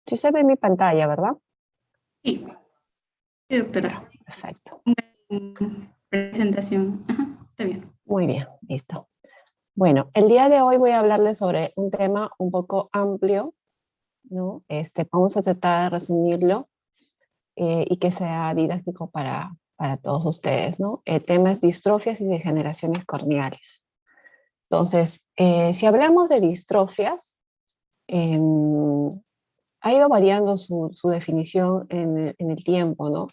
Sí se ve mi pantalla, ¿verdad? Sí, sí, doctora. Perfecto. Presentación. Ajá, está bien. Muy bien, listo. Bueno, el día de hoy voy a hablarles sobre un tema un poco amplio, ¿no? Vamos a tratar de resumirlo y que sea didáctico para todos ustedes, ¿no? El tema es distrofias y degeneraciones corneales. Entonces, si hablamos de distrofias, em, ha ido variando su definición en el tiempo, ¿no?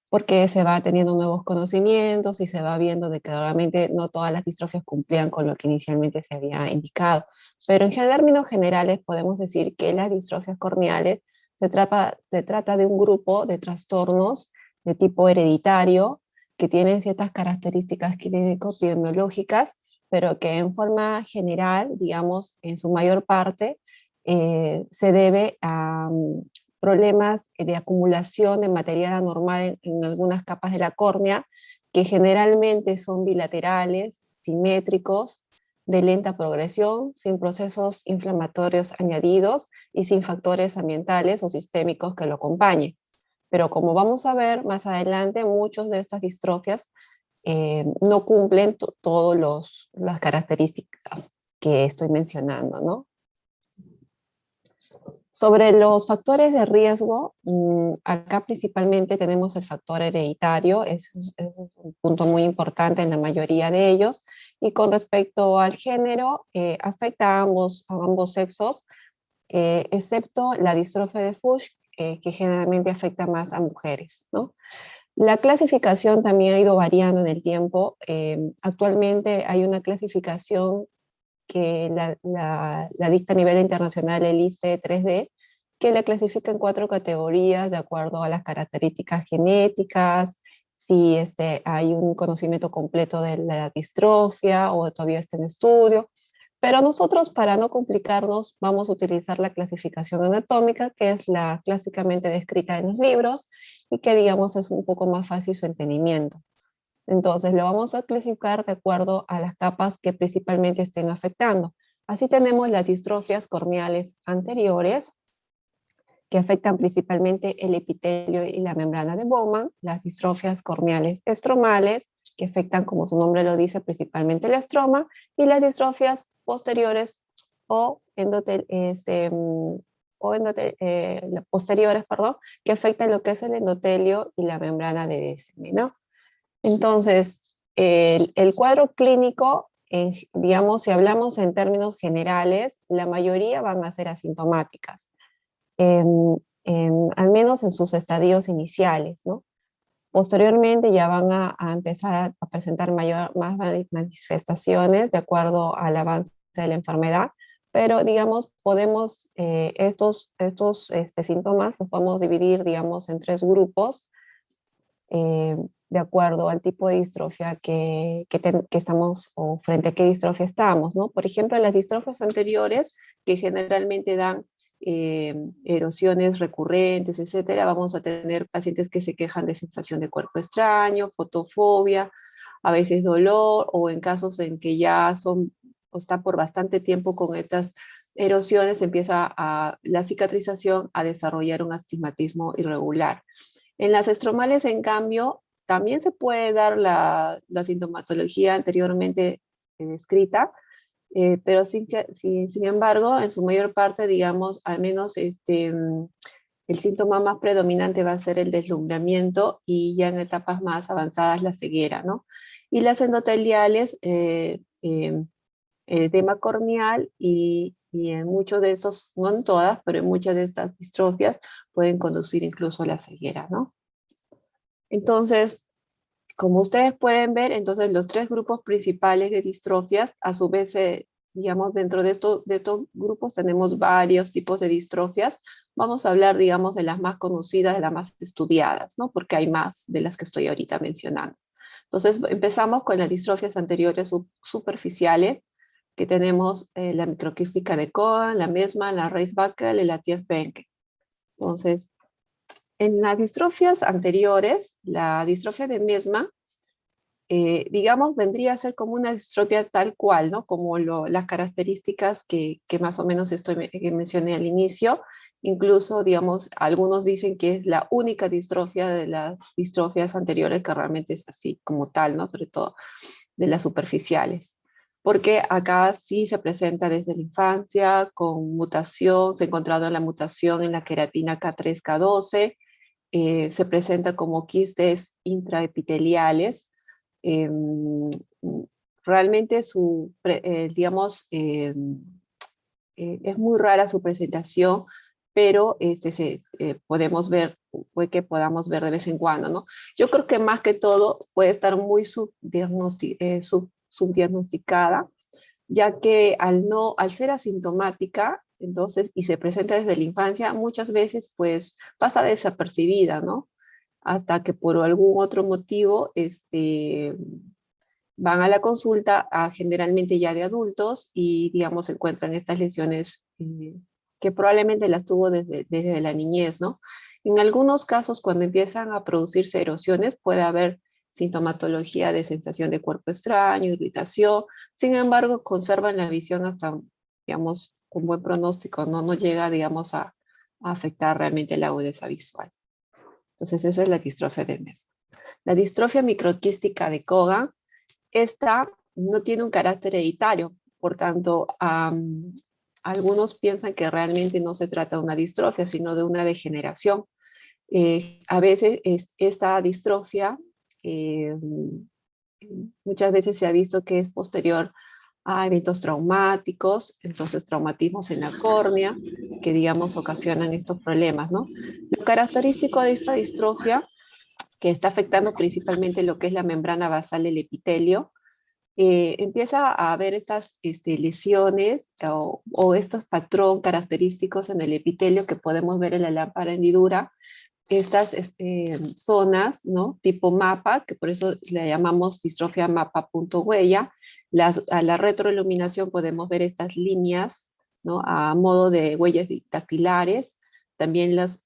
Porque se va teniendo nuevos conocimientos y se va viendo de que realmente no todas las distrofias cumplían con lo que inicialmente se había indicado. Pero en términos generales podemos decir que las distrofias corneales se trata de un grupo de trastornos de tipo hereditario que tienen ciertas características clínico-epidemiológicas, pero que en forma general, digamos, en su mayor parte, se debe a problemas de acumulación de material anormal en algunas capas de la córnea, que generalmente son bilaterales, simétricos, de lenta progresión, sin procesos inflamatorios añadidos y sin factores ambientales o sistémicos que lo acompañen. Pero como vamos a ver más adelante, muchas de estas distrofias no cumplen todas las características que estoy mencionando, ¿no? Sobre los factores de riesgo, acá principalmente tenemos el factor hereditario, es un punto muy importante en la mayoría de ellos, y con respecto al género, afecta a ambos sexos, excepto la distrofia de Fuchs, que generalmente afecta más a mujeres, ¿no? La clasificación también ha ido variando en el tiempo. Actualmente hay una clasificación que la dicta a nivel internacional el IC3D, que la clasifica en 4 categorías de acuerdo a las características genéticas, si hay un conocimiento completo de la distrofia o todavía está en estudio. Pero nosotros, para no complicarnos, vamos a utilizar la clasificación anatómica, que es la clásicamente descrita en los libros y que, digamos, es un poco más fácil su entendimiento. Entonces, lo vamos a clasificar de acuerdo a las capas que principalmente estén afectando. Así tenemos las distrofias corneales anteriores, que afectan principalmente el epitelio y la membrana de Bowman, las distrofias corneales estromales, que afectan, como su nombre lo dice, principalmente el estroma, y las distrofias posteriores o, posteriores, perdón, que afectan lo que es el endotelio y la membrana de Descemet, ¿no? Entonces, el cuadro clínico, digamos, si hablamos en términos generales, la mayoría van a ser asintomáticas, al menos en sus estadios iniciales, ¿no? Posteriormente ya van a empezar a presentar más manifestaciones de acuerdo al avance de la enfermedad, pero digamos, podemos, estos síntomas los podemos dividir, digamos, en 3 grupos, de acuerdo al tipo de distrofia que estamos, o frente a qué distrofia estamos, ¿no? Por ejemplo, las distrofias anteriores, que generalmente dan erosiones recurrentes, etcétera, vamos a tener pacientes que se quejan de sensación de cuerpo extraño, fotofobia, a veces dolor, o en casos en que ya o está por bastante tiempo con estas erosiones, empieza la cicatrización a desarrollar un astigmatismo irregular. En las estromales, en cambio, también se puede dar la sintomatología anteriormente descrita, pero sin embargo, en su mayor parte, digamos, al menos el síntoma más predominante va a ser el deslumbramiento y ya en etapas más avanzadas la ceguera, ¿no? Y las endoteliales, edema corneal y en muchos de esos, no en todas, pero en muchas de estas distrofias pueden conducir incluso a la ceguera, ¿no? Entonces, como ustedes pueden ver, entonces los 3 grupos principales de distrofias, a su vez, digamos, dentro de estos grupos tenemos varios tipos de distrofias. Vamos a hablar, digamos, de las más conocidas, de las más estudiadas, ¿no? Porque hay más de las que estoy ahorita mencionando. Entonces, empezamos con las distrofias anteriores superficiales, que tenemos la microquística de Cohen, la Meesmann, la Reisbachel y la Thies-Behnke. Entonces, en las distrofias anteriores, la distrofia de Meesmann, digamos, vendría a ser como una distrofia tal cual, ¿no? Como las características que más o menos que mencioné al inicio, Incluso, digamos, algunos dicen que es la única distrofia de las distrofias anteriores que realmente es así como tal, ¿no? Sobre todo de las superficiales. Porque acá sí se presenta desde la infancia con mutación, se ha encontrado en la mutación en la queratina K3, K12, se presenta como quistes intraepiteliales. Eh, realmente digamos, es muy rara su presentación, pero podemos ver, puede que podamos ver de vez en cuando, ¿no? Yo creo que más que todo puede estar muy subdiagnosticada, ya que al ser asintomática, entonces, y se presenta desde la infancia, muchas veces pues pasa desapercibida, ¿no? Hasta que por algún otro motivo, van a la consulta generalmente ya de adultos y, digamos, encuentran estas lesiones que probablemente las tuvo desde la niñez, ¿no? En algunos casos, cuando empiezan a producirse erosiones, puede haber sintomatología de sensación de cuerpo extraño, irritación, sin embargo, conservan la visión hasta, digamos, con buen pronóstico, no llega, digamos, a afectar realmente la agudeza visual. Entonces, esa es la distrofia de Mess. La distrofia microquística de Cogan, esta no tiene un carácter hereditario, por tanto, algunos piensan que realmente no se trata de una distrofia, sino de una degeneración. A veces esta distrofia, muchas veces se ha visto que es posterior a eventos traumáticos, entonces traumatismos en la córnea, que digamos ocasionan estos problemas, ¿no? Lo característico de esta distrofia, que está afectando principalmente lo que es la membrana basal del epitelio, empieza a haber estas lesiones o estos patrón característicos en el epitelio que podemos ver en la lámpara hendidura, estas zonas, ¿no? Tipo mapa, que por eso le llamamos distrofia mapa punto huella. A la retroiluminación podemos ver estas líneas, ¿no? A modo de huellas dactilares, también los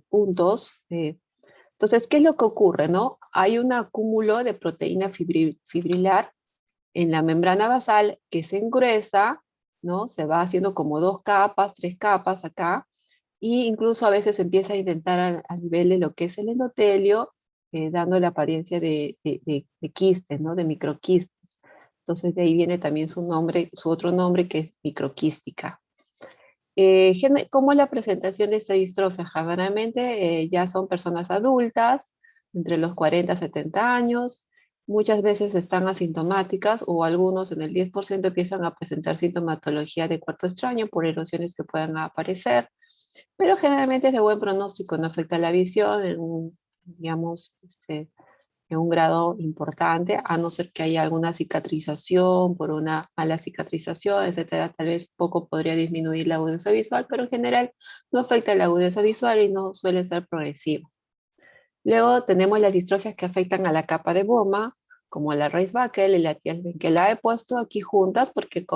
puntos. Entonces, ¿qué es lo que ocurre, no? Hay un acúmulo de proteína fibrilar en la membrana basal que se engruesa, ¿no? Se va haciendo como 2 capas, 3 capas acá, y incluso a veces empieza a indentar a nivel de lo que es el endotelio, dando la apariencia de quistes, ¿no? De microquistes. Entonces de ahí viene también su nombre, su otro nombre que es microquística. ¿Cómo es la presentación de esta distrofia? Generalmente ya son personas adultas, entre los 40 y 70 años, muchas veces están asintomáticas o algunos en el 10% empiezan a presentar sintomatología de cuerpo extraño por erosiones que puedan aparecer, pero generalmente es de buen pronóstico, no afecta la visión en un, digamos, en un grado importante, a no ser que haya alguna cicatrización por una mala cicatrización, etcétera. Tal vez poco podría disminuir la agudeza visual, pero en general no afecta la agudeza visual y no suele ser progresivo. Luego tenemos las distrofias que afectan a la capa de Bowman, como la Reis-Backel y la Thiel-Beck, que la he puesto aquí juntas porque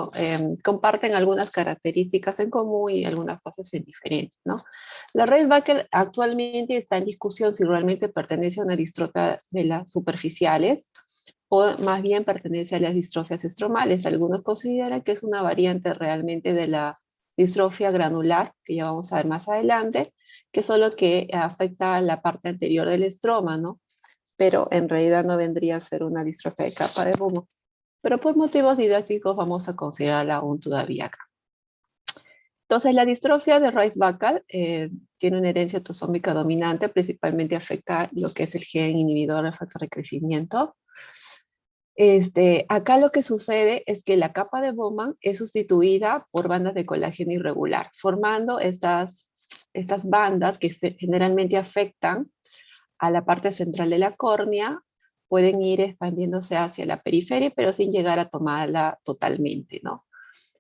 comparten algunas características en común y algunas cosas en diferentes, ¿no? La Reis-Backel actualmente está en discusión si realmente pertenece a una distrofia de las superficiales o más bien pertenece a las distrofias estromales. Algunos consideran que es una variante realmente de la distrofia granular, que ya vamos a ver más adelante, que solo que afecta a la parte anterior del estroma, ¿no? Pero en realidad no vendría a ser una distrofia de capa de Bowman. Pero por motivos didácticos vamos a considerarla aún todavía acá. Entonces, la distrofia de Reis-Backel tiene una herencia autosómica dominante, principalmente afecta lo que es el gen inhibidor del factor de crecimiento. Acá lo que sucede es que la capa de Bowman es sustituida por bandas de colágeno irregular, formando estas bandas que generalmente afectan a la parte central de la córnea, pueden ir expandiéndose hacia la periferia, pero sin llegar a tomarla totalmente, ¿no?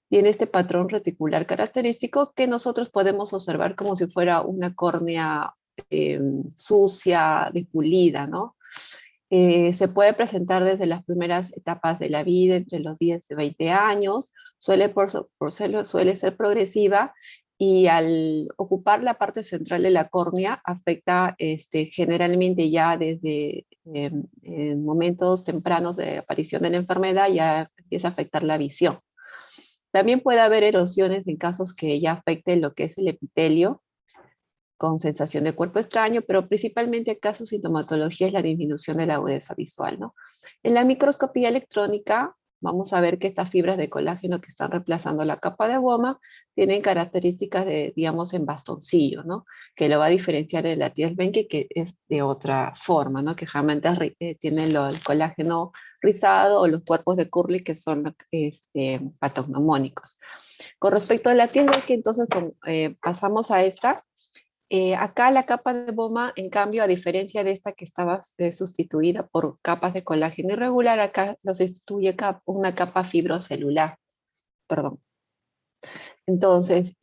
Tiene este patrón reticular característico que nosotros podemos observar como si fuera una córnea sucia, despulida, ¿no? Se puede presentar desde las primeras etapas de la vida, entre los 10 y 20 años, suele ser progresiva y al ocupar la parte central de la córnea afecta generalmente ya desde en momentos tempranos de aparición de la enfermedad ya empieza a afectar la visión. También puede haber erosiones en casos que ya afecten lo que es el epitelio, con sensación de cuerpo extraño, pero principalmente el caso sintomatología es la disminución de la agudeza visual, ¿no? En la microscopía electrónica vamos a ver que estas fibras de colágeno que están reemplazando la capa de goma tienen características de, digamos, en bastoncillo, ¿no? Que lo va a diferenciar de la Thiel-Behnke, que es de otra forma, ¿no? Que generalmente tiene el colágeno rizado o los cuerpos de Curly que son patognomónicos. Con respecto a la Thiel-Behnke, entonces pasamos a esta. Acá la capa de goma, en cambio, a diferencia de esta que estaba sustituida por capas de colágeno irregular, acá lo sustituye una capa fibrocelular. Perdón. Entonces,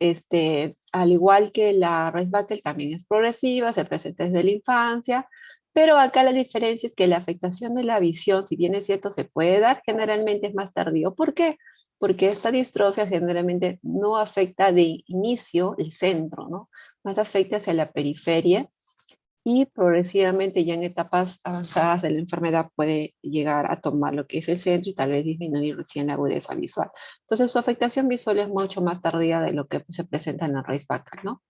al igual que la Reisbachel también es progresiva, se presenta desde la infancia, pero acá la diferencia es que la afectación de la visión, si bien es cierto, se puede dar, generalmente es más tardío. ¿Por qué? Porque esta distrofia generalmente no afecta de inicio el centro, ¿no? Más afecta hacia la periferia y progresivamente ya en etapas avanzadas de la enfermedad puede llegar a tomar lo que es el centro y tal vez disminuir recién la agudeza visual. Entonces su afectación visual es mucho más tardía de lo que se presenta en la Reisbachel, ¿no?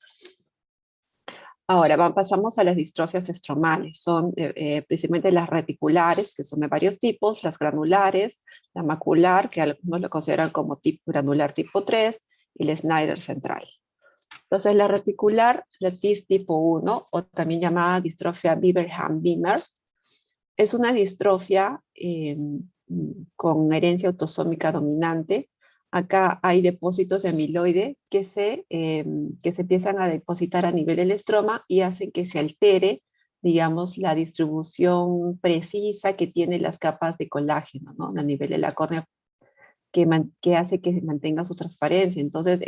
Ahora pasamos a las distrofias estromales. Son principalmente las reticulares, que son de varios tipos, las granulares, la macular, que algunos lo consideran como tipo granular tipo 3, y la Snyder central. Entonces, la reticular, la TIS tipo 1, o también llamada distrofia Biberham-Dimmer, es una distrofia con herencia autosómica dominante. Acá hay depósitos de amiloide que se empiezan a depositar a nivel del estroma y hacen que se altere, digamos, la distribución precisa que tienen las capas de colágeno, ¿no? A nivel de la córnea que hace que se mantenga su transparencia. Entonces,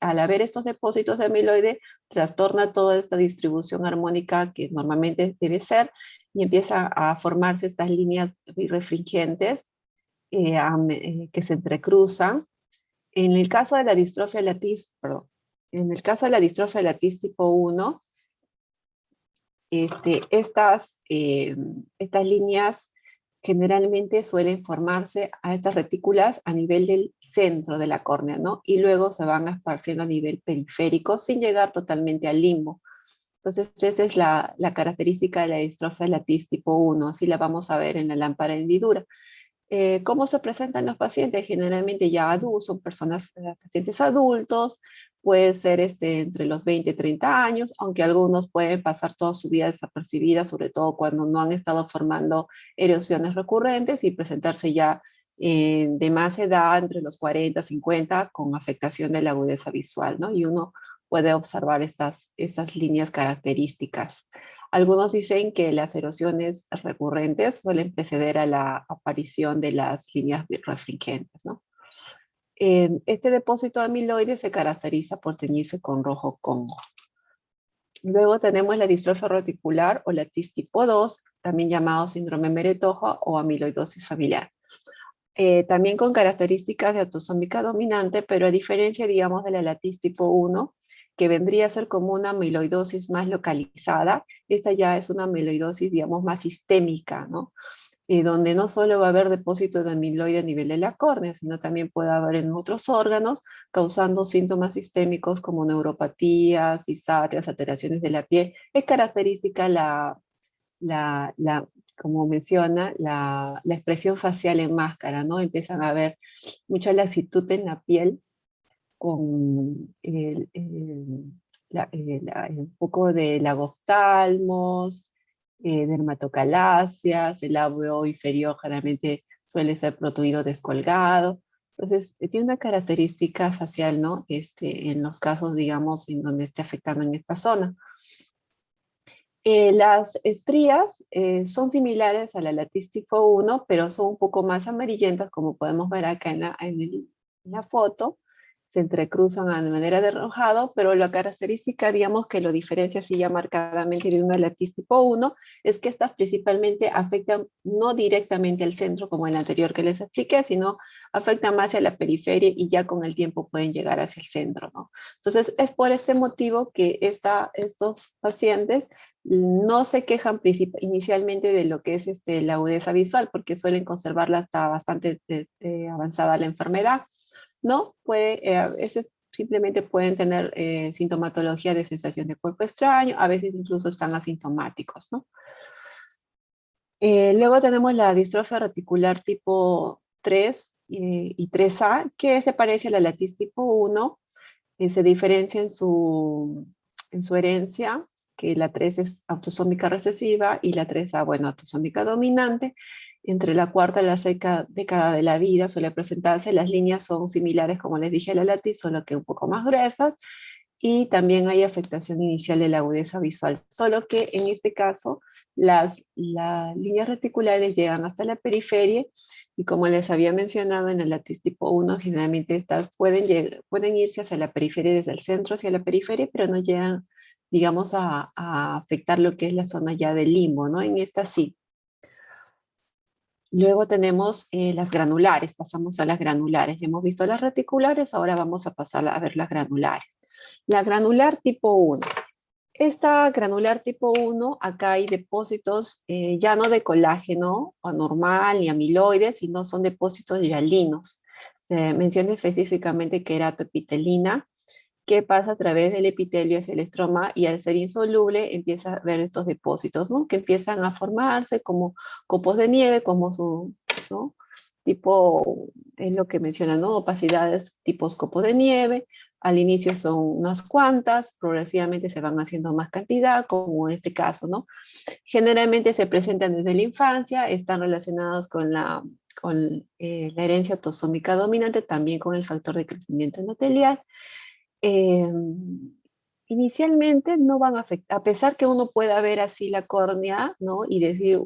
al haber estos depósitos de amiloide, trastorna toda esta distribución armónica que normalmente debe ser y empieza a formarse estas líneas birrefringentes que se entrecruzan. En el caso de la distrofia latis, perdón, en el caso de la distrofia latis tipo 1, estas líneas generalmente suelen formarse a estas retículas a nivel del centro de la córnea, ¿no? Y luego se van esparciendo a nivel periférico sin llegar totalmente al limbo. Entonces, esa es la característica de la distrofia latis tipo 1, así la vamos a ver en la lámpara de hendidura. ¿Cómo se presentan los pacientes? Generalmente ya adultos, son pacientes adultos, puede ser entre los 20 y 30 años, aunque algunos pueden pasar toda su vida desapercibida, sobre todo cuando no han estado formando erosiones recurrentes y presentarse ya de más edad, entre los 40 50, con afectación de la agudeza visual, ¿no? Y uno puede observar estas líneas características. Algunos dicen que las erosiones recurrentes suelen preceder a la aparición de las líneas refringentes, ¿no? Este depósito de amiloide se caracteriza por teñirse con rojo Congo. Luego tenemos la distrofia reticular o la TIS tipo 2, también llamado síndrome Meretoja o amiloidosis familiar. También con características de autosómica dominante, pero a diferencia, digamos, de la latis tipo 1, que vendría a ser como una amiloidosis más localizada, esta ya es una amiloidosis, digamos, más sistémica, ¿no? Donde no solo va a haber depósito de amiloide a nivel de la córnea, sino también puede haber en otros órganos, causando síntomas sistémicos como neuropatías, cisáreas, alteraciones de la piel. Es característica como menciona, la expresión facial en máscara, ¿no? Empiezan a haber mucha laxitud en la piel con un poco de lagoftalmos, dermatocaláceas, el labio inferior generalmente suele ser protruido descolgado. Entonces, tiene una característica facial, ¿no? En los casos, digamos, en donde esté afectando en esta zona. Las estrías son similares a la latis tipo 1, pero son un poco más amarillentas, como podemos ver acá en la foto. Se entrecruzan de manera de rojado, pero la característica, digamos, que lo diferencia así ya marcadamente de una latis tipo 1, es que estas principalmente afectan no directamente al centro, como el anterior que les expliqué, sino afectan más a la periferia y ya con el tiempo pueden llegar hacia el centro, ¿no? Entonces, es por este motivo que estos pacientes no se quejan inicialmente de lo que es la agudeza visual, porque suelen conservarla hasta bastante avanzada la enfermedad. ¿no? A veces simplemente pueden tener sintomatología de sensación de cuerpo extraño, a veces incluso están asintomáticos, ¿no? Luego tenemos la distrofia reticular tipo 3 y 3A, que se parece a la latiz tipo 1, se diferencia en su herencia, que la 3 es autosómica recesiva y la 3A, bueno, autosómica dominante. Entre la cuarta y la sexta década de la vida suele presentarse, las líneas son similares, como les dije, a la latiz, solo que un poco más gruesas, y también hay afectación inicial de la agudeza visual, solo que en este caso las líneas reticulares llegan hasta la periferia y como les había mencionado en el latiz tipo 1, generalmente estas pueden irse hacia la periferia, desde el centro hacia la periferia, pero no llegan, digamos, a afectar lo que es la zona ya del limbo, ¿no? En esta sí. Luego tenemos las granulares, pasamos a las granulares. Ya hemos visto las reticulares, ahora vamos a pasar a ver las granulares. La granular tipo 1. Esta granular tipo 1, acá hay depósitos ya no de colágeno anormal ni amiloides, sino son depósitos hialinos. Se menciona específicamente queratoepitelina, que pasa a través del epitelio hacia el estroma y al ser insoluble empieza a ver estos depósitos, ¿no? Que empiezan a formarse como copos de nieve, como su, ¿no? Tipo, es lo que menciona, ¿no? Opacidades tipos copo de nieve. Al inicio son unas cuantas, progresivamente se van haciendo más cantidad, como en este caso, ¿no? Generalmente se presentan desde la infancia, están relacionados con la herencia autosómica dominante, también con el factor de crecimiento endotelial. eh, Inicialmente no van a afectar, a pesar que uno pueda ver así la córnea, ¿no? Y decir,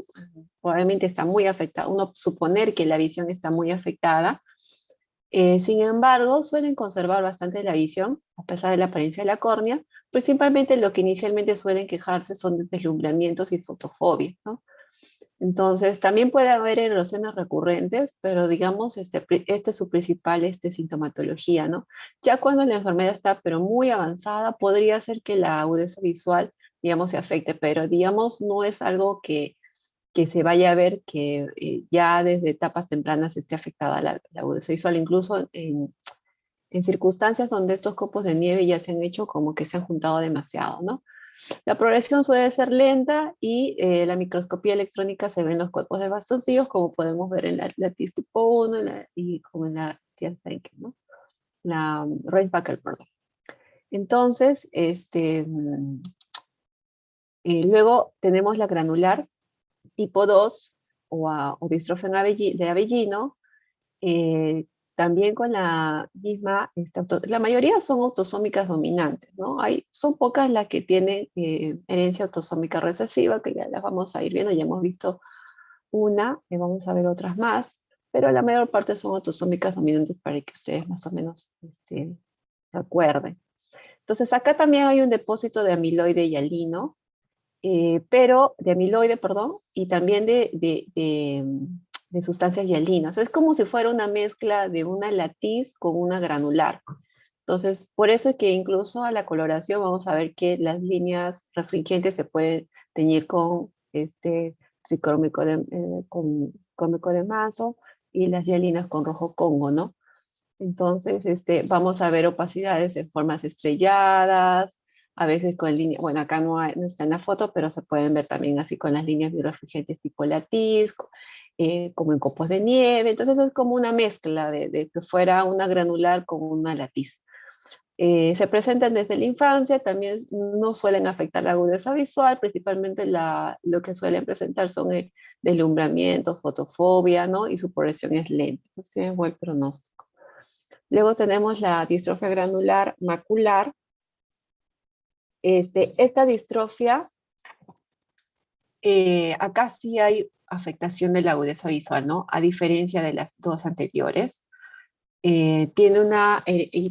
probablemente está muy afectada, uno suponer que la visión está muy afectada, sin embargo, suelen conservar bastante la visión, a pesar de la apariencia de la córnea, principalmente lo que inicialmente suelen quejarse son de deslumbramientos y fotofobia, ¿no? Entonces, también puede haber erosiones recurrentes, pero digamos, este es su principal sintomatología, ¿no? Ya cuando la enfermedad está, pero muy avanzada, podría ser que la agudeza visual, digamos, se afecte, pero digamos, no es algo que se vaya a ver que ya desde etapas tempranas esté afectada la agudeza visual, incluso en circunstancias donde estos copos de nieve ya se han hecho como que se han juntado demasiado, ¿no? La progresión suele ser lenta y la microscopía electrónica se ve en los cuerpos de bastoncillos, como podemos ver en la TIS tipo 1 y como en la TIS, ¿no? La Reisbacher, perdón. Entonces, luego tenemos la granular tipo 2 o distrofia de Avellino, eh, también con la misma, la mayoría son autosómicas dominantes, ¿no? Son pocas las que tienen herencia autosómica recesiva, que ya las vamos a ir viendo, ya hemos visto una, y vamos a ver otras más, pero la mayor parte son autosómicas dominantes para que ustedes más o menos se acuerden. Entonces acá también hay un depósito de amiloide y hialino, pero de amiloide, perdón, y también de sustancias hialinas. Es como si fuera una mezcla de una latiz con una granular. Entonces, por eso es que incluso a la coloración vamos a ver que las líneas refringentes se pueden teñir con tricrómico con crómico de mazo y las hialinas con rojo congo, ¿no? Entonces, vamos a ver opacidades en formas estrelladas, a veces con líneas, bueno, acá no está en la foto, pero se pueden ver también así con las líneas birefringentes tipo latiz, como en copos de nieve. Entonces es como una mezcla de que fuera una granular con una latiz. Se presentan desde la infancia, también no suelen afectar la agudeza visual, principalmente lo que suelen presentar son deslumbramientos, fotofobia, ¿no? Y su progresión es lenta, entonces tienen buen pronóstico. Luego tenemos la distrofia granular macular. Esta distrofia, acá sí hay afectación de la agudeza visual, ¿no? A diferencia de las dos anteriores. Y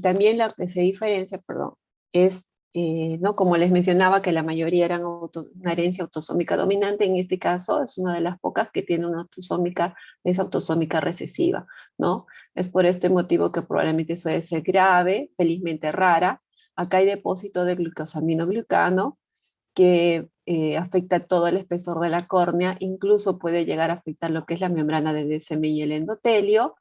también lo que se diferencia, perdón, es, ¿no? Como les mencionaba, que la mayoría eran una herencia autosómica dominante, en este caso es una de las pocas que tiene es autosómica recesiva, ¿no? Es por este motivo que probablemente suele ser grave, felizmente rara. Acá hay depósito de glucosaminoglucano que afecta todo el espesor de la córnea, incluso puede llegar a afectar lo que es la membrana de DSM y el endotelio,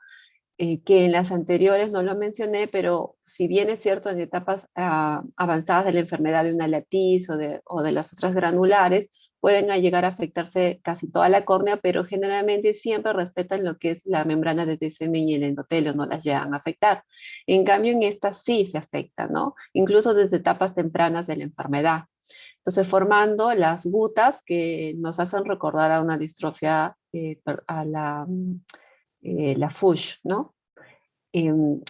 que en las anteriores no lo mencioné, pero si bien es cierto en etapas avanzadas de la enfermedad de una latiz o de las otras granulares, pueden llegar a afectarse casi toda la córnea, pero generalmente siempre respetan lo que es la membrana de TSM y el endotelio, no las llegan a afectar. En cambio, en estas sí se afecta, ¿no? Incluso desde etapas tempranas de la enfermedad. Entonces, formando las gutas que nos hacen recordar a una distrofia, a la FUSH, ¿no?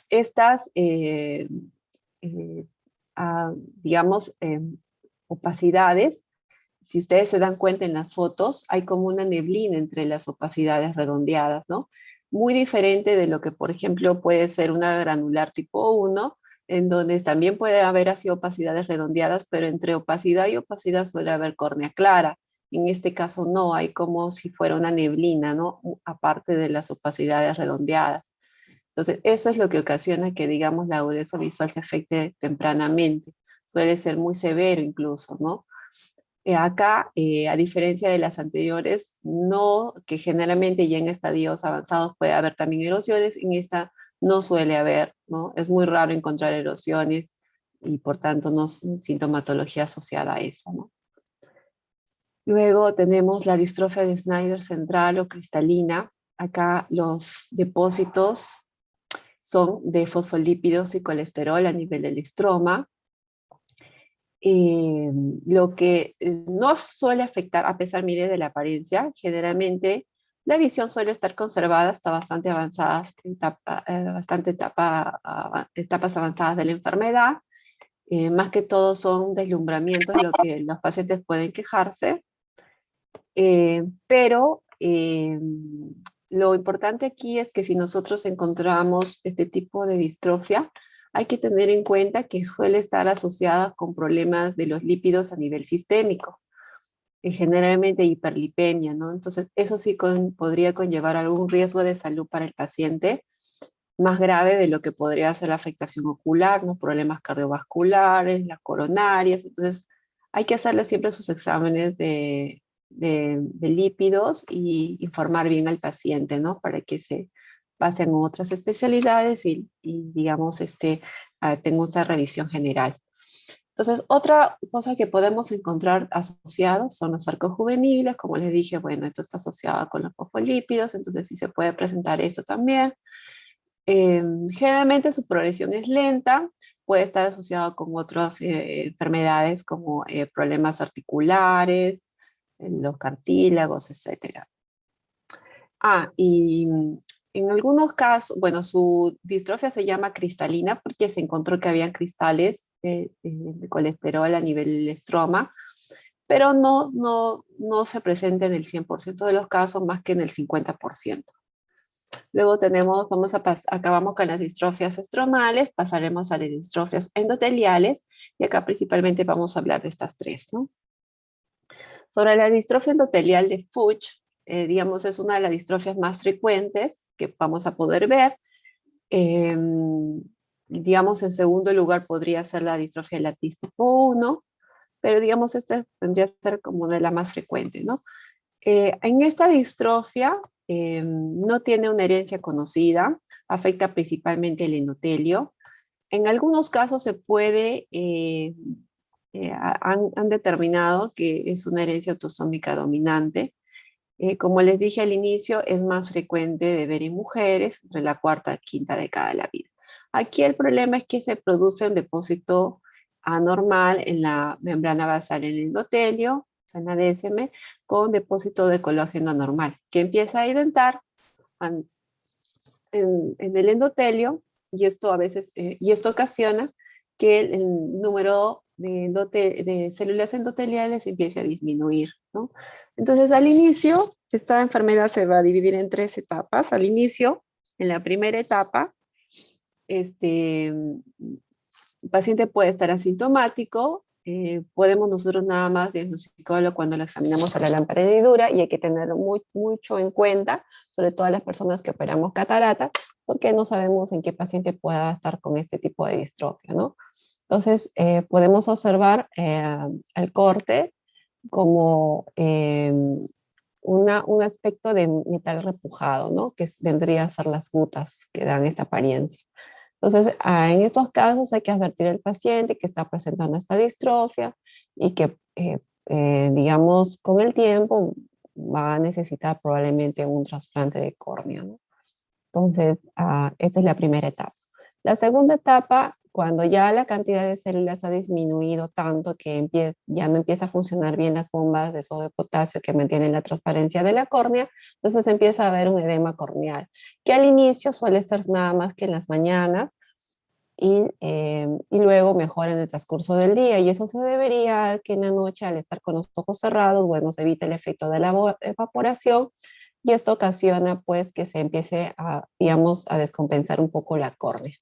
Estas, eh, digamos, opacidades, si ustedes se dan cuenta en las fotos, hay como una neblina entre las opacidades redondeadas, ¿no? Muy diferente de lo que, por ejemplo, puede ser una granular tipo 1, en donde también puede haber así opacidades redondeadas, pero entre opacidad y opacidad suele haber córnea clara. En este caso no, hay como si fuera una neblina, ¿no? Aparte de las opacidades redondeadas. Entonces, eso es lo que ocasiona que, digamos, la agudeza visual se afecte tempranamente. Suele ser muy severo incluso, ¿no? Acá, a diferencia de las anteriores, no, que generalmente ya en estadios avanzados puede haber también erosiones, en esta no suele haber, ¿no? Es muy raro encontrar erosiones y por tanto no es sintomatología asociada a esta, ¿no? Luego tenemos la distrofia de Snyder central o cristalina. Acá los depósitos son de fosfolípidos y colesterol a nivel del estroma. Lo que no suele afectar, a pesar, mire, de la apariencia, generalmente la visión suele estar conservada hasta bastante avanzadas, etapas avanzadas de la enfermedad. Más que todo son deslumbramientos, lo que los pacientes pueden quejarse, pero lo importante aquí es que si nosotros encontramos este tipo de distrofia, hay que tener en cuenta que suele estar asociada con problemas de los lípidos a nivel sistémico, generalmente hiperlipemia, ¿no? Entonces, eso sí podría conllevar algún riesgo de salud para el paciente, más grave de lo que podría ser la afectación ocular, ¿no? Problemas cardiovasculares, las coronarias. Entonces, hay que hacerle siempre sus exámenes de lípidos y informar bien al paciente, ¿no? Para que se pasen a otras especialidades y digamos, tenga una revisión general. Entonces, otra cosa que podemos encontrar asociados son los sarcojuveniles. Como les dije, bueno, esto está asociado con los fosfolípidos, entonces sí se puede presentar esto también. Generalmente su progresión es lenta, puede estar asociado con otras enfermedades como problemas articulares, en los cartílagos, etcétera. Y en algunos casos, bueno, su distrofia se llama cristalina porque se encontró que habían cristales de colesterol a nivel del estroma, pero no se presenta en el 100% de los casos, más que en el 50%. Luego tenemos, acabamos con las distrofias estromales, pasaremos a las distrofias endoteliales, y acá principalmente vamos a hablar de estas tres, ¿no? Sobre la distrofia endotelial de Fuchs, digamos, es una de las distrofias más frecuentes que vamos a poder ver. Digamos, en segundo lugar podría ser la distrofia de Lattice tipo 1, pero digamos, esta tendría que ser como de la más frecuente, ¿no? En esta distrofia no tiene una herencia conocida, afecta principalmente el endotelio. En algunos casos se puede, han determinado que es una herencia autosómica dominante. Como les dije al inicio, es más frecuente de ver en mujeres entre la cuarta y quinta década de la vida. Aquí el problema es que se produce un depósito anormal en la membrana basal del endotelio, en la DSM, con depósito de colágeno anormal, que empieza a identar en el endotelio, y esto a veces, y esto ocasiona que el número de células endoteliales empiece a disminuir, ¿no? Entonces, al inicio, esta enfermedad se va a dividir en tres etapas. Al inicio, en la primera etapa, el paciente puede estar asintomático, podemos nosotros nada más diagnosticarlo cuando lo examinamos a la lámpara de hendidura, y hay que tenerlo mucho en cuenta, sobre todo las personas que operamos catarata, porque no sabemos en qué paciente pueda estar con este tipo de distrofia, ¿no? Entonces, podemos observar el corte como un aspecto de metal repujado, ¿no? Que vendría a ser las gutas que dan esta apariencia. Entonces, en estos casos hay que advertir al paciente que está presentando esta distrofia y que, digamos, con el tiempo va a necesitar probablemente un trasplante de córnea, ¿no? Entonces, esta es la primera etapa. La segunda etapa, cuando ya la cantidad de células ha disminuido tanto que ya no empieza a funcionar bien las bombas de sodio de potasio que mantienen la transparencia de la córnea, entonces empieza a haber un edema corneal, que al inicio suele ser nada más que en las mañanas y luego mejora en el transcurso del día. Y eso se debería a que en la noche, al estar con los ojos cerrados, bueno, se evita el efecto de la evaporación y esto ocasiona pues que se empiece a, digamos, a descompensar un poco la córnea.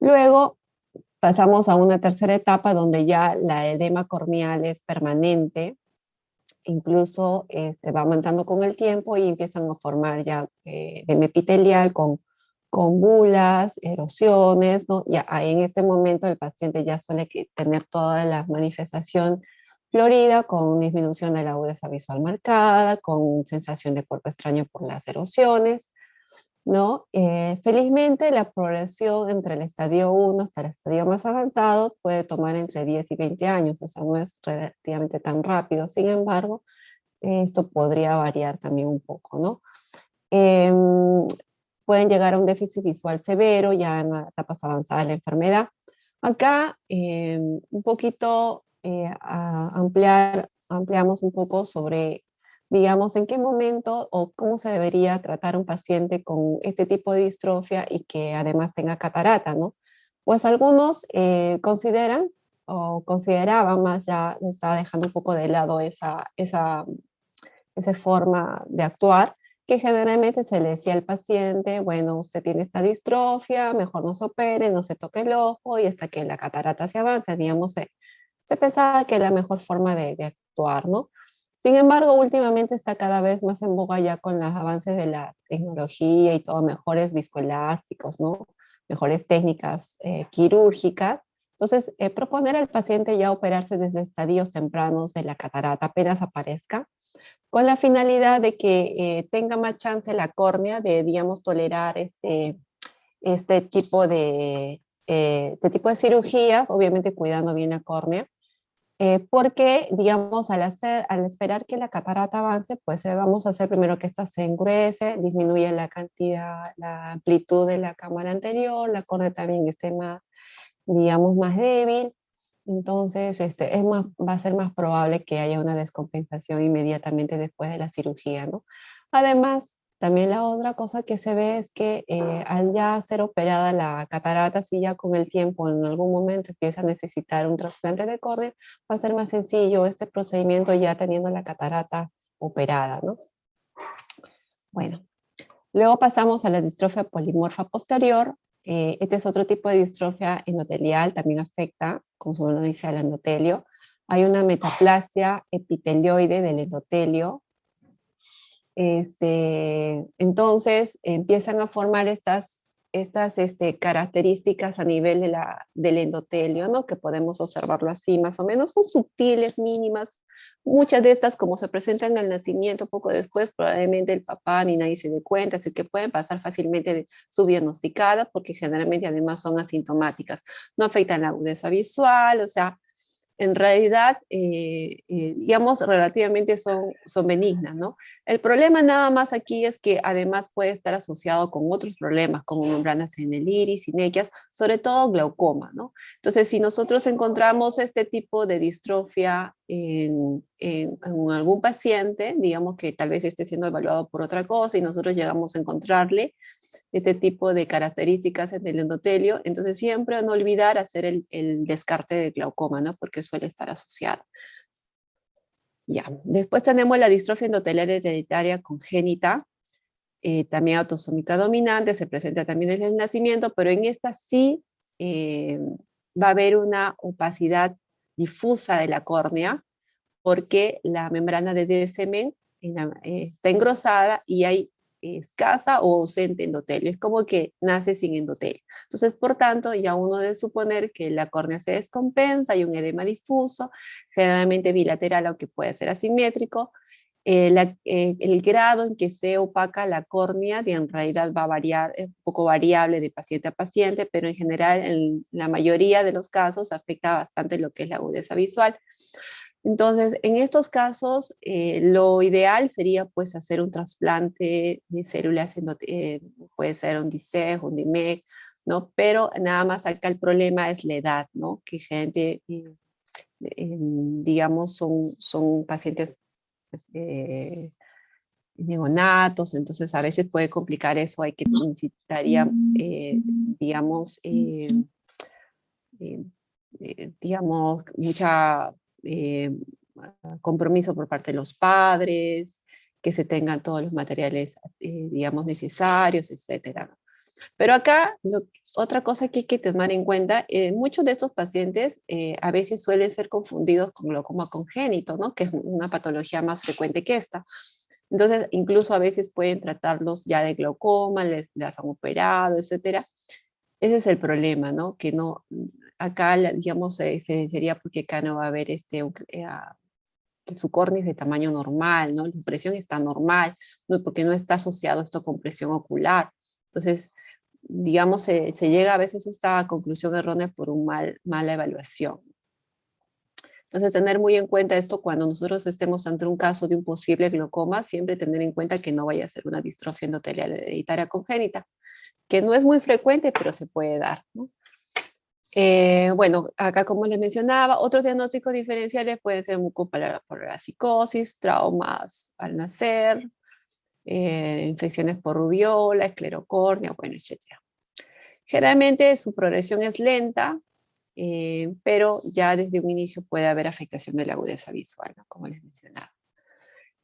Luego pasamos a una tercera etapa donde ya la edema corneal es permanente, incluso va aumentando con el tiempo y empiezan a formar ya edema epitelial con bulas, erosiones, ¿no? Ya en este momento el paciente ya suele tener toda la manifestación florida con disminución de la agudeza visual marcada, con sensación de cuerpo extraño por las erosiones, ¿no? Felizmente la progresión entre el estadio 1 hasta el estadio más avanzado puede tomar entre 10 y 20 años, o sea, no es relativamente tan rápido. Sin embargo, esto podría variar también un poco, ¿no? Pueden llegar a un déficit visual severo ya en etapas avanzadas de la enfermedad. Acá un poquito ampliamos un poco sobre, digamos, en qué momento o cómo se debería tratar un paciente con este tipo de distrofia y que además tenga catarata, ¿no? Pues algunos consideran o consideraban más, ya estaba dejando un poco de lado esa forma de actuar, que generalmente se le decía al paciente, bueno, usted tiene esta distrofia, mejor no se opere, no se toque el ojo y hasta que la catarata se avance, digamos, se pensaba que era la mejor forma de actuar, ¿no? Sin embargo, últimamente está cada vez más en boga ya con los avances de la tecnología y todo, mejores viscoelásticos, ¿no? Mejores técnicas quirúrgicas. Entonces, proponer al paciente ya operarse desde estadios tempranos de la catarata apenas aparezca, con la finalidad de que tenga más chance la córnea de, digamos, tolerar este este tipo de cirugías, obviamente cuidando bien la córnea, porque, digamos, al esperar que la catarata avance, pues vamos a hacer primero que ésta se engruese, disminuye la cantidad, la amplitud de la cámara anterior, la córnea también esté más, digamos, más débil. Entonces, va a ser más probable que haya una descompensación inmediatamente después de la cirugía, ¿no? Además, también la otra cosa que se ve es que al ya ser operada la catarata, si ya con el tiempo en algún momento empieza a necesitar un trasplante de córnea, va a ser más sencillo este procedimiento ya teniendo la catarata operada, ¿no? Bueno, luego pasamos a la distrofia polimorfa posterior. Este es otro tipo de distrofia endotelial, también afecta, como su nombre dice, al endotelio. Hay una metaplasia epitelioide del endotelio. Entonces empiezan a formar estas características a nivel del endotelio, ¿no? Que podemos observarlo así, más o menos, son sutiles, mínimas. Muchas de estas, como se presentan al nacimiento, poco después, probablemente el papá ni nadie se dé cuenta, así que pueden pasar fácilmente subdiagnosticadas, porque generalmente además son asintomáticas. No afectan la agudeza visual, o sea, en realidad, digamos, relativamente son benignas, ¿no? El problema nada más aquí es que además puede estar asociado con otros problemas, como membranas en el iris, sinequias, sobre todo glaucoma, ¿no? Entonces, si nosotros encontramos este tipo de distrofia en algún paciente, digamos que tal vez esté siendo evaluado por otra cosa y nosotros llegamos a encontrarle este tipo de características en el endotelio, entonces siempre no olvidar hacer el descarte de glaucoma, ¿no? Porque suele estar asociado. Ya. Después tenemos la distrofia endotelial hereditaria congénita, también autosómica dominante, se presenta también en el nacimiento, pero en esta sí va a haber una opacidad difusa de la córnea, porque la membrana de Descemen está engrosada y hay escasa o ausente endotelio. Es como que nace sin endotelio. Entonces, por tanto, ya uno debe suponer que la córnea se descompensa, hay un edema difuso, generalmente bilateral, aunque puede ser asimétrico, el grado en que esté opaca la córnea en realidad va a variar, es un poco variable de paciente a paciente, pero en general en la mayoría de los casos afecta bastante lo que es la agudeza visual. Entonces, en estos casos, lo ideal sería pues hacer un trasplante de células, puede ser un DICEG, un DIMEC, ¿no? Pero nada más acá el problema es la edad, ¿no? Que gente, digamos, son pacientes pues, neonatos, entonces a veces puede complicar eso, hay que necesitaría, digamos, eh, digamos, mucha compromiso por parte de los padres, que se tengan todos los materiales, digamos, necesarios, etcétera. Pero acá, otra cosa que hay que tomar en cuenta, muchos de estos pacientes a veces suelen ser confundidos con glaucoma congénito, ¿no? Que es una patología más frecuente que esta. Entonces, incluso a veces pueden tratarlos ya de glaucoma, las han operado, etcétera. Ese es el problema, ¿no? Que no, acá, digamos, se diferenciaría porque acá no va a haber su córnea es de tamaño normal, ¿no? La impresión está normal, ¿no? Porque no está asociado esto con presión ocular. Entonces, digamos, se llega a veces a esta conclusión errónea por mala evaluación. Entonces, tener muy en cuenta esto cuando nosotros estemos ante un caso de un posible glaucoma, siempre tener en cuenta que no vaya a ser una distrofia endotelial hereditaria congénita, que no es muy frecuente, pero se puede dar, ¿no? Bueno, acá como les mencionaba, otros diagnósticos diferenciales pueden ser por la psicosis, traumas al nacer, infecciones por rubiola, esclerocornia, bueno, etc. Generalmente su progresión es lenta, pero ya desde un inicio puede haber afectación de la agudeza visual, ¿no? Como les mencionaba.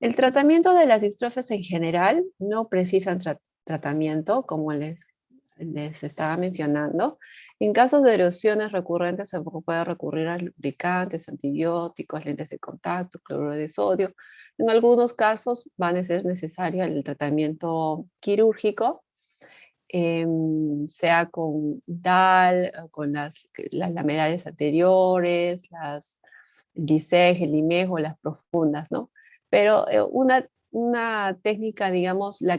El tratamiento de las distrofias en general no precisan tratamiento, como les estaba mencionando. En casos de erosiones recurrentes se puede recurrir a lubricantes, antibióticos, lentes de contacto, cloruro de sodio. En algunos casos van a ser necesario el tratamiento quirúrgico, sea con DAL, con las lamelares anteriores, las DICEG, el IMEJ o las profundas, ¿no? Pero una técnica, digamos, la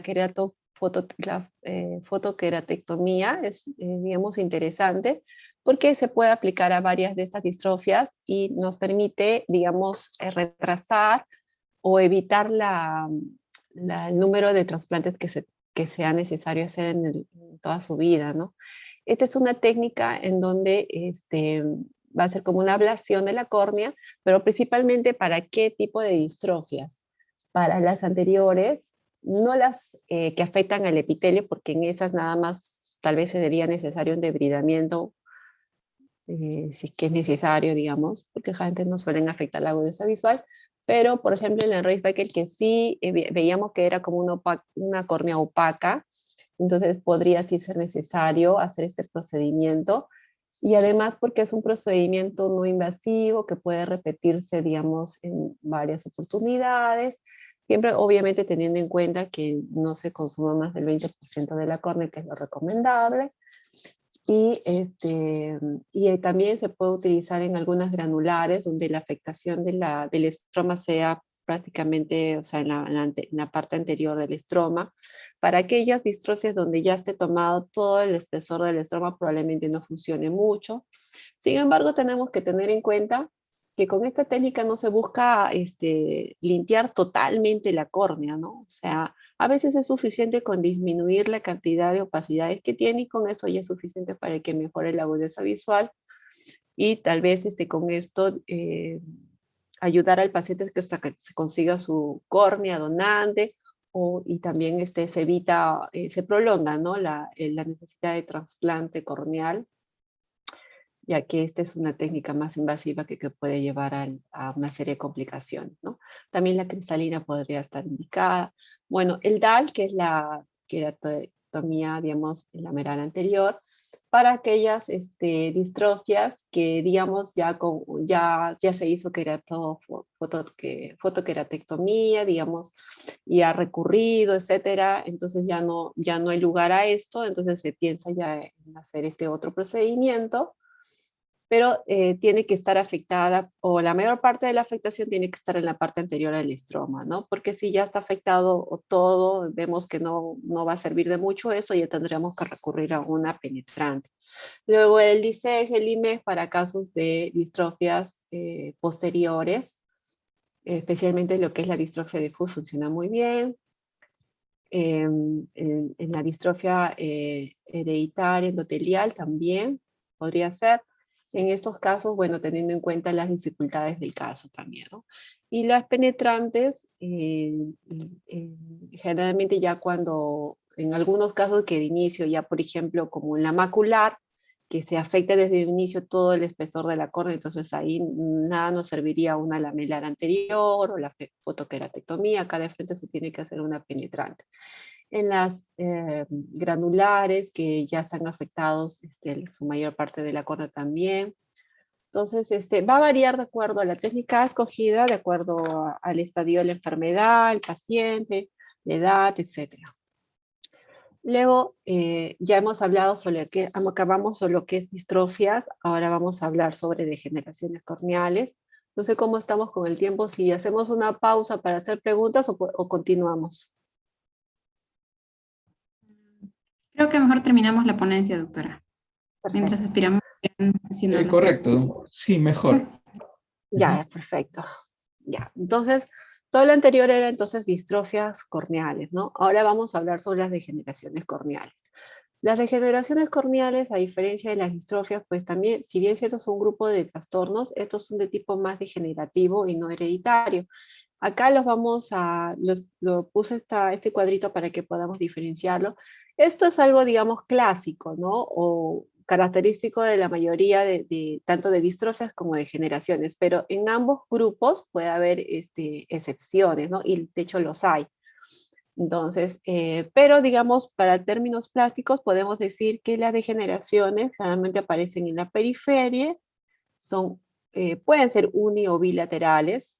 fotoqueratectomía es, digamos, interesante porque se puede aplicar a varias de estas distrofias y nos permite, digamos, retrasar o evitar el número de trasplantes que sea necesario hacer en toda su vida, ¿no? Esta es una técnica en donde va a ser como una ablación de la córnea, pero principalmente para qué tipo de distrofias. Para las anteriores, no las que afectan al epitelio, porque en esas nada más tal vez sería necesario un debridamiento, si es que es necesario, digamos, porque gente no suelen afectar la agudeza visual, pero por ejemplo en el Reisbeckel que sí veíamos que era como una córnea opaca, entonces podría sí ser necesario hacer este procedimiento, y además porque es un procedimiento no invasivo que puede repetirse, digamos, en varias oportunidades, siempre obviamente teniendo en cuenta que no se consuma más del 20% de la córnea, que es lo recomendable, y también se puede utilizar en algunas granulares donde la afectación del estroma sea prácticamente, o sea, en la parte anterior del estroma. Para aquellas distrofias donde ya esté tomado todo el espesor del estroma probablemente no funcione mucho. Sin embargo, tenemos que tener en cuenta que con esta técnica no se busca limpiar totalmente la córnea, ¿no? O sea, a veces es suficiente con disminuir la cantidad de opacidades que tiene y con eso ya es suficiente para que mejore la agudeza visual y tal vez con esto ayudar al paciente hasta que se consiga su córnea donante y también se evita, se prolonga, ¿no? la necesidad de trasplante corneal, ya que esta es una técnica más invasiva que puede llevar a una serie de complicaciones, ¿no? También la cristalina podría estar indicada. Bueno, el DAL, que es la queratotomía, digamos, lameral anterior, para aquellas distrofias que, digamos, ya se hizo fotoqueratectomía, digamos, y ha recurrido, etcétera, entonces ya no hay lugar a esto, entonces se piensa ya en hacer este otro procedimiento, pero tiene que estar afectada, o la mayor parte de la afectación tiene que estar en la parte anterior del estroma, ¿no? Porque si ya está afectado o todo, vemos que no va a servir de mucho eso, ya tendríamos que recurrir a una penetrante. Luego el DICEG, el IMEG para casos de distrofias posteriores, especialmente lo que es la distrofia de Fuchs funciona muy bien. En la distrofia hereditaria endotelial también podría ser. En estos casos, bueno, teniendo en cuenta las dificultades del caso también, ¿no? Y las penetrantes, generalmente ya cuando, en algunos casos que de inicio, ya por ejemplo, como en la macular, que se afecta desde el inicio todo el espesor de la córnea, entonces ahí nada nos serviría una lamelar anterior o la fotoqueratectomía, acá de frente se tiene que hacer una penetrante. En las granulares, que ya están afectados su mayor parte de la córnea también. Entonces, va a variar de acuerdo a la técnica escogida, de acuerdo al estadio de la enfermedad, el paciente, la edad, etc. Luego, ya hemos hablado sobre acabamos sobre lo que es distrofias, ahora vamos a hablar sobre degeneraciones corneales. No sé cómo estamos con el tiempo, si hacemos una pausa para hacer preguntas o continuamos. Creo que mejor terminamos la ponencia, doctora. Mientras Perfecto. aspiramos haciendo las preguntas. Correcto, sí, mejor. Ya, perfecto. Ya, entonces, todo lo anterior era entonces distrofias corneales, ¿no? Ahora vamos a hablar sobre las degeneraciones corneales. Las degeneraciones corneales, a diferencia de las distrofias, pues también, si bien ciertos son un grupo de trastornos, estos son de tipo más degenerativo y no hereditario. Acá lo puse este cuadrito para que podamos diferenciarlo. Esto es algo, digamos, clásico, ¿no? O característico de la mayoría tanto de distrofias como de degeneraciones, pero en ambos grupos puede haber excepciones, ¿no? Y de hecho los hay. Entonces, pero digamos, para términos prácticos podemos decir que las degeneraciones generalmente aparecen en la periferia, pueden ser uni o bilaterales,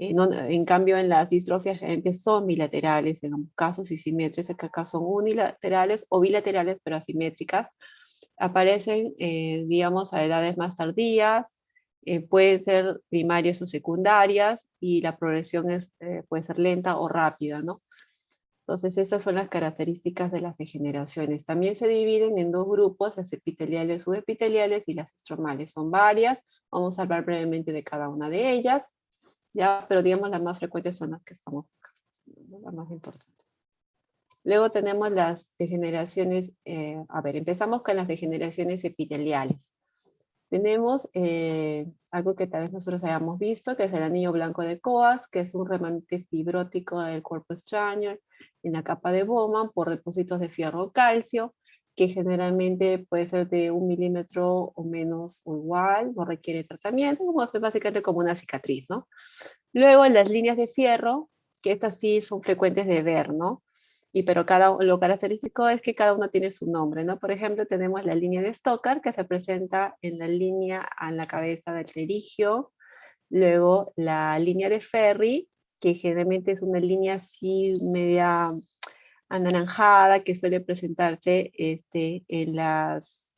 en cambio en las distrofias generalmente son bilaterales en ambos casos y simétricas, acá son unilaterales o bilaterales pero asimétricas, aparecen, digamos, a edades más tardías, pueden ser primarias o secundarias y la progresión puede ser lenta o rápida, ¿no? Entonces, esas son las características de las degeneraciones. También se dividen en dos grupos, las epiteliales, subepiteliales y las estromales. Son varias, vamos a hablar brevemente de cada una de ellas, ¿ya? Pero digamos las más frecuentes son las que estamos acá, ¿no? Las más importantes. Luego tenemos las degeneraciones, empezamos con las degeneraciones epiteliales. Tenemos algo que tal vez nosotros hayamos visto, que es el anillo blanco de Coas, que es un remanente fibrótico del cuerpo extraño en la capa de Bowman por depósitos de fierro o calcio, que generalmente puede ser de 1 milímetro o menos o igual, no requiere tratamiento, es básicamente como una cicatriz, ¿no? Luego las líneas de fierro, que estas sí son frecuentes de ver, ¿no? Pero lo característico es que cada uno tiene su nombre, ¿no? Por ejemplo, tenemos la línea de Stocker, que se presenta en la línea a la cabeza del pterigio. Luego la línea de Ferri, que generalmente es una línea así media anaranjada, que suele presentarse en las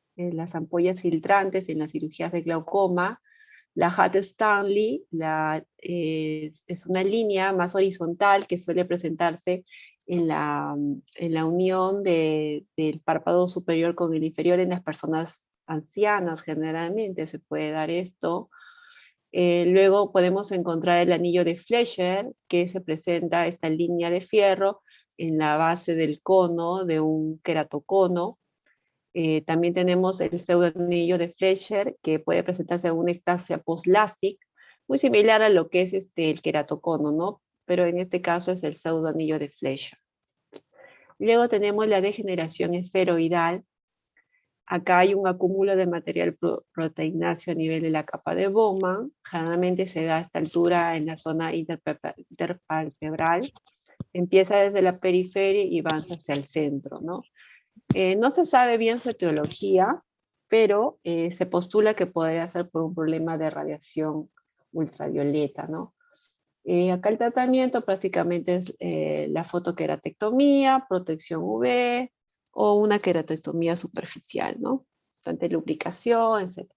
ampollas filtrantes, en las cirugías de glaucoma. La Hatt-Stanley es una línea más horizontal que suele presentarse en la unión del párpado superior con el inferior en las personas ancianas, generalmente se puede dar esto. Luego podemos encontrar el anillo de Fleischer, que se presenta esta línea de fierro en la base del cono de un queratocono. También tenemos el pseudoanillo de Fleischer, que puede presentarse en una ectasia post-LASIK, muy similar a lo que es el queratocono, ¿no? Pero en este caso es el pseudoanillo de Fleischer. Luego tenemos la degeneración esferoidal. Acá hay un acúmulo de material proteináceo a nivel de la capa de Bowman. Generalmente se da a esta altura en la zona interpalpebral. Empieza desde la periferia y avanza hacia el centro, ¿no? No se sabe bien su etiología, pero se postula que podría ser por un problema de radiación ultravioleta, ¿no? Acá el tratamiento prácticamente es la fotoqueratectomía, protección UV o una queratectomía superficial, ¿no? Bastante lubricación, etc.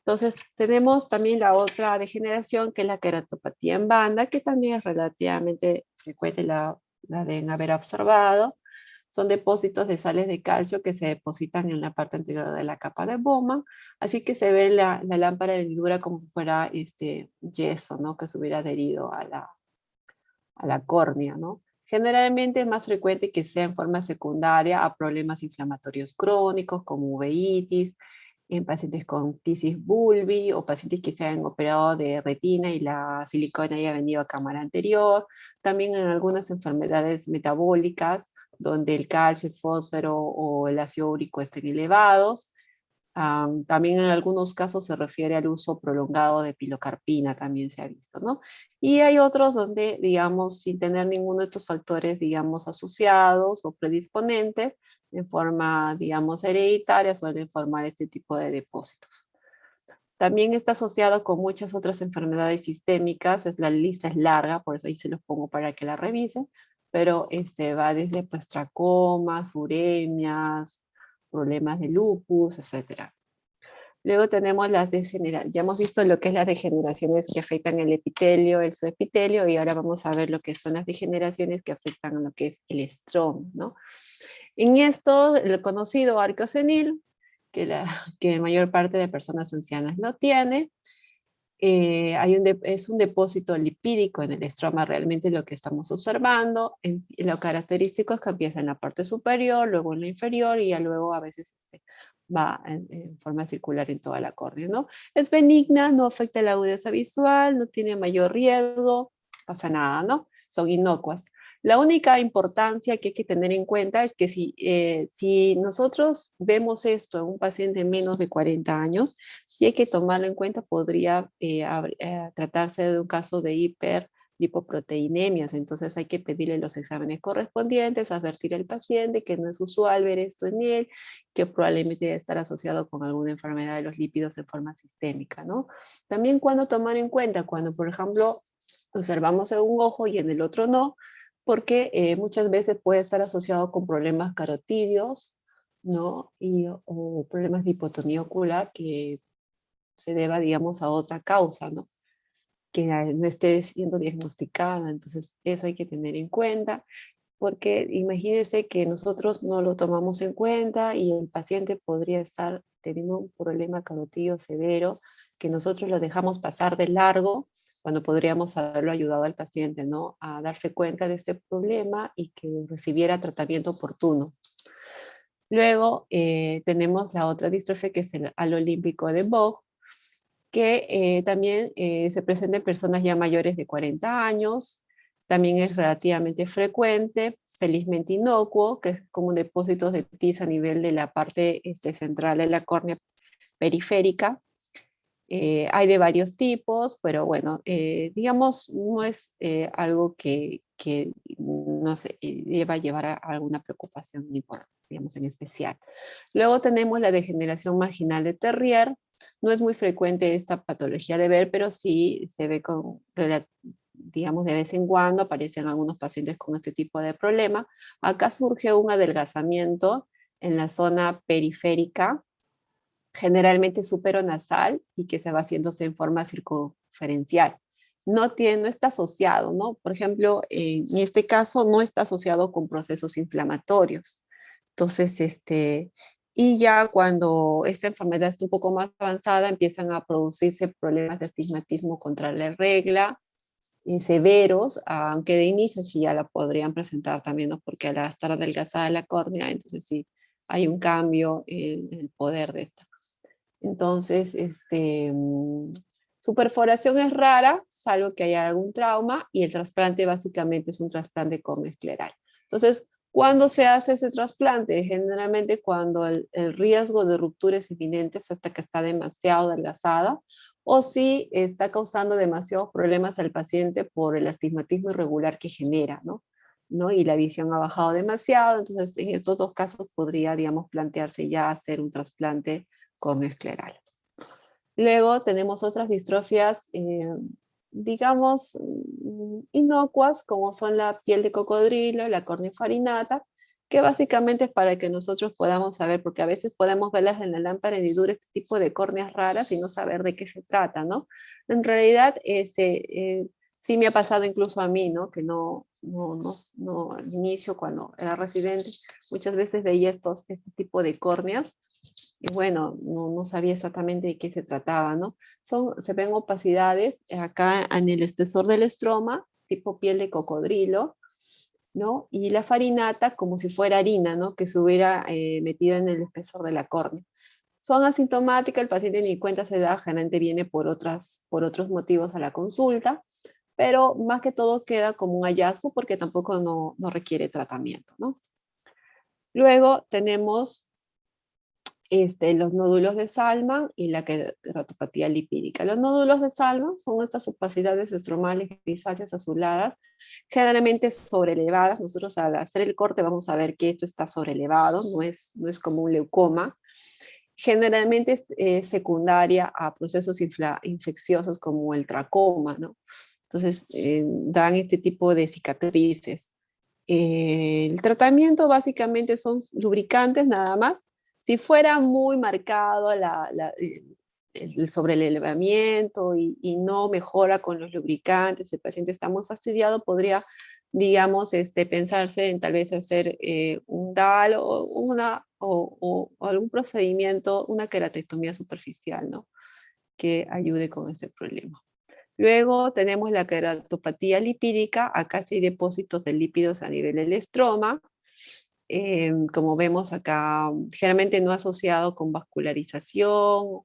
Entonces, tenemos también la otra degeneración, que es la queratopatía en banda, que también es relativamente frecuente, la deben haber observado. Son depósitos de sales de calcio que se depositan en la parte anterior de la capa de Bowman, así que se ve la lámpara de hendidura como si fuera yeso, ¿no? Que se hubiera adherido a la córnea, ¿no? Generalmente es más frecuente que sea en forma secundaria a problemas inflamatorios crónicos como uveitis, en pacientes con tisis bulbi o pacientes que se han operado de retina y la silicona haya venido a cámara anterior, también en algunas enfermedades metabólicas donde el calcio, el fósforo o el ácido úrico estén elevados. También en algunos casos se refiere al uso prolongado de pilocarpina, también se ha visto, ¿no? Y hay otros donde, digamos, sin tener ninguno de estos factores, digamos, asociados o predisponentes, en forma, digamos, hereditaria, suelen formar este tipo de depósitos. También está asociado con muchas otras enfermedades sistémicas, la lista es larga, por eso ahí se los pongo para que la revisen, pero va desde pues tracomas, uremias, problemas de lupus, etc. Luego tenemos las degeneraciones, ya hemos visto lo que es las degeneraciones que afectan el epitelio, el subepitelio, y ahora vamos a ver lo que son las degeneraciones que afectan a lo que es el estroma, ¿no? En esto, el conocido arco senil, que la mayor parte de personas ancianas lo tiene, es un depósito lipídico en el estroma, realmente lo que estamos observando. Lo característico es que empieza en la parte superior, luego en la inferior y ya luego a veces va en forma circular en toda la córnea, ¿no? Es benigna, no afecta la agudeza visual, no tiene mayor riesgo, pasa nada, ¿no? Son inocuas. La única importancia que hay que tener en cuenta es que si nosotros vemos esto en un paciente de menos de 40 años, sí hay que tomarlo en cuenta, podría tratarse de un caso de hiperlipoproteinemias, entonces hay que pedirle los exámenes correspondientes, advertir al paciente que no es usual ver esto en él, que probablemente debe estar asociado con alguna enfermedad de los lípidos en forma sistémica, ¿no? También cuando tomar en cuenta, cuando por ejemplo observamos en un ojo y en el otro no, porque muchas veces puede estar asociado con problemas carotídeos, ¿no? O problemas de hipotonía ocular que se deba, digamos, a otra causa, ¿no? Que no esté siendo diagnosticada. Entonces, eso hay que tener en cuenta, porque imagínense que nosotros no lo tomamos en cuenta y el paciente podría estar teniendo un problema carotídeo severo, que nosotros lo dejamos pasar de largo cuando podríamos haberlo ayudado al paciente, ¿no? A darse cuenta de este problema y que recibiera tratamiento oportuno. Luego tenemos la otra distrofia que es el halo olímpico de Vogt, que también se presenta en personas ya mayores de 40 años, también es relativamente frecuente, felizmente inocuo, que es como depósitos de tiza a nivel de la parte central de la córnea periférica. Hay de varios tipos, pero bueno, digamos, no es algo que no se deba llevar a alguna preocupación, digamos, en especial. Luego tenemos la degeneración marginal de Terrier. No es muy frecuente esta patología de ver, pero sí se ve digamos, de vez en cuando aparecen algunos pacientes con este tipo de problema. Acá surge un adelgazamiento en la zona periférica, generalmente nasal y que se va haciéndose en forma circunferencial. No está asociado, ¿no? Por ejemplo, en este caso no está asociado con procesos inflamatorios. Entonces, y ya cuando esta enfermedad está un poco más avanzada, empiezan a producirse problemas de astigmatismo contra la regla, severos, aunque de inicio sí ya la podrían presentar también, ¿no? Porque al estar adelgazada la córnea, entonces sí hay un cambio en el poder de esta. Entonces, su perforación es rara, salvo que haya algún trauma, y el trasplante básicamente es un trasplante córneo-escleral. Entonces, ¿cuándo se hace ese trasplante? Generalmente cuando el riesgo de ruptura es inminente, hasta que está demasiado adelgazada, o si está causando demasiados problemas al paciente por el astigmatismo irregular que genera, ¿no? Y la visión ha bajado demasiado, entonces en estos dos casos podría, digamos, plantearse ya hacer un trasplante córneo-escleral. Luego tenemos otras distrofias, digamos, inocuas, como son la piel de cocodrilo, la córnea farinata, que básicamente es para que nosotros podamos saber, porque a veces podemos verlas en la lámpara hendidura, este tipo de córneas raras y no saber de qué se trata, ¿no? En realidad, sí me ha pasado incluso a mí, ¿no? Que no al inicio, cuando era residente, muchas veces veía este tipo de córneas y bueno, no sabía exactamente de qué se trataba, ¿no? Se ven opacidades acá en el espesor del estroma, tipo piel de cocodrilo, ¿no? Y la farinata como si fuera harina, ¿no? Que se hubiera metido en el espesor de la córnea. Son asintomáticas, el paciente ni cuenta se da, generalmente viene por otros motivos a la consulta, pero más que todo queda como un hallazgo porque tampoco no requiere tratamiento, ¿no? Luego tenemos los nódulos de Salman y la queratopatía lipídica. Los nódulos de Salman son estas opacidades estromales grisáceas azuladas, generalmente sobrelevadas. Nosotros al hacer el corte vamos a ver que esto está sobrelevado, no es como un leucoma. Generalmente es secundaria a procesos infecciosos como el tracoma, ¿no? Entonces dan este tipo de cicatrices. El tratamiento básicamente son lubricantes nada más. Si fuera muy marcado el sobrelevamiento y no mejora con los lubricantes, el paciente está muy fastidiado, podría, digamos, pensarse en tal vez hacer un DAL o algún procedimiento, una querarectomía superficial, ¿no? Que ayude con este problema. Luego tenemos la queratopatía lipídica, acá sí hay depósitos de lípidos a nivel del estroma, como vemos acá, generalmente no asociado con vascularización,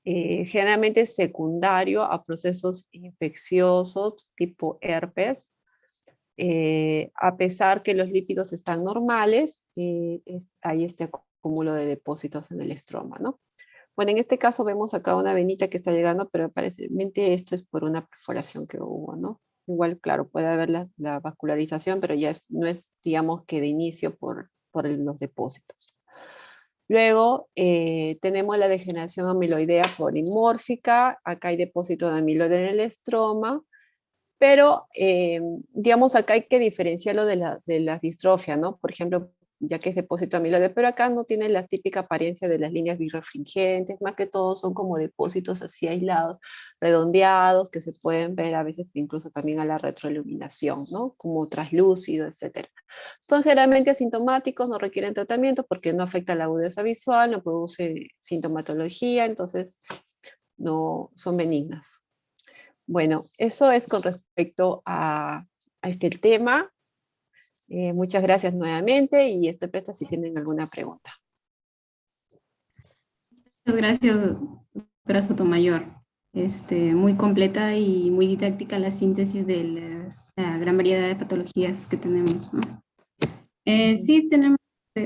generalmente secundario a procesos infecciosos tipo herpes, a pesar que los lípidos están normales, hay este acúmulo de depósitos en el estroma, ¿no? Bueno, en este caso vemos acá una venita que está llegando, pero aparentemente esto es por una perforación que hubo, ¿no? Igual, claro, puede haber la vascularización, pero ya no es, digamos, que de inicio por los depósitos. Luego tenemos la degeneración amiloidea polimórfica. Acá hay depósito de amiloide en el estroma, pero digamos acá hay que diferenciarlo de la distrofia, ¿no? Por ejemplo, ya que es depósito amiloide, pero acá no tiene la típica apariencia de las líneas birrefringentes, más que todo son como depósitos así aislados, redondeados, que se pueden ver a veces incluso también a la retroiluminación, ¿no? Como traslúcido, etc. Son generalmente asintomáticos, no requieren tratamiento porque no afecta la agudeza visual, no produce sintomatología, entonces no son benignas. Bueno, eso es con respecto a este tema. Muchas gracias nuevamente y estoy presta si tienen alguna pregunta. Muchas gracias, doctora Sotomayor. Muy completa y muy didáctica la síntesis de la gran variedad de patologías que tenemos, ¿no? Sí, tenemos,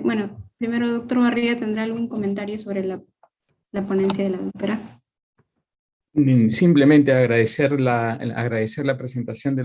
bueno, primero, doctor Barriga, ¿tendrá algún comentario sobre la ponencia de la doctora? Simplemente agradecer la presentación de la